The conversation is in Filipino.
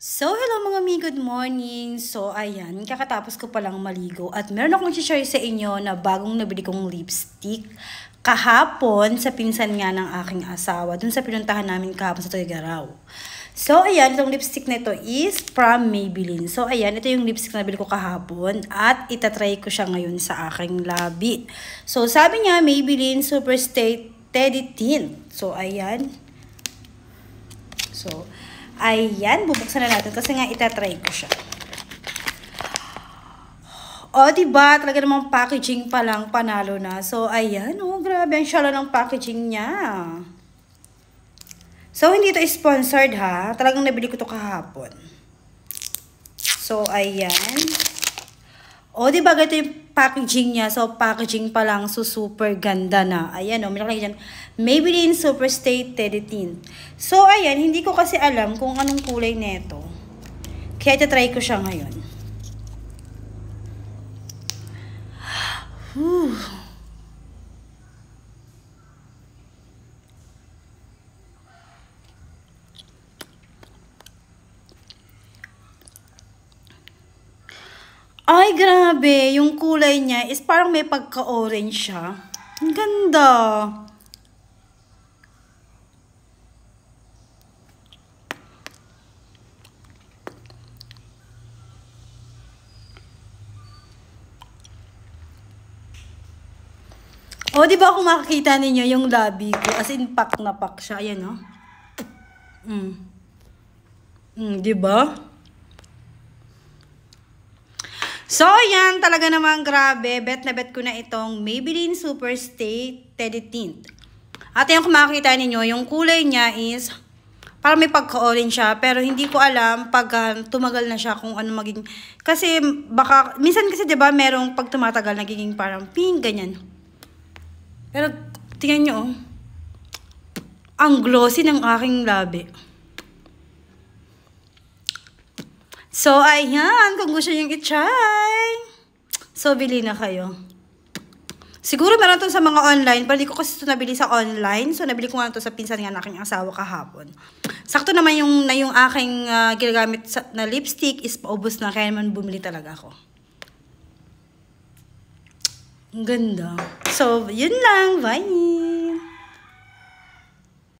So, hello mga mi, good morning. So, ayan, kakatapos ko palang maligo at meron akong share sa inyo na bagong nabili kong lipstick kahapon sa pinsan nga ng aking asawa, dun sa pinuntahan namin kahapon sa Tuigaraw. So, ayan, itong lipstick na ito is from Maybelline. So, ayan, ito yung lipstick na nabili ko kahapon at itatry ko siya ngayon sa aking labi. So, sabi niya, Maybelline Superstay Teddy Tint. So, ayan. So, ayan, bubuksan na natin kasi nga itatry ko siya. O, diba? Talaga namang packaging pa lang, panalo na. So, ayan, oh, grabe ang shala ng packaging niya. So, hindi ito sponsored ha. Talagang nabili ko ito kahapon. So, ayan. O, diba? Ganito yung packaging niya. So, packaging pa lang. So, super ganda na. Ayan, o. May nakalagay dyan. Maybelline Superstay Teddy Tint. So, ayan. Hindi ko kasi alam kung anong kulay nito. Kaya itatry ko siya ngayon. Whew. Ay, grabe. Yung kulay niya is parang may pagka-orange siya. Ang ganda. O, di ba kung makikita ninyo yung labi ko? As in, pack na pack siya. Ayan, no? Di ba? So, ayan, talaga namang grabe. Bet na bet ko na itong Maybelline Superstay Teddy Tint. At yung kung makikita ninyo, yung kulay niya is parang may pagka-orange siya. Pero hindi ko alam pag tumagal na siya kung ano maging... Kasi baka... Minsan kasi diba merong pag tumatagal nagiging parang pink, ganyan. Pero tingnan nyo, oh. Ang glossy ng aking labi. So, ayan. Kung gusto nyo i-try. So, bili na kayo. Siguro meron ito sa mga online. Pero di ko kasi ito nabili sa online. So, nabili ko nga ito sa pinsan nga ng aking asawa kahapon. Sakto naman yung aking ginagamit na lipstick is paubos na. Kaya naman bumili talaga ako. Ang ganda. So, yun lang. Bye!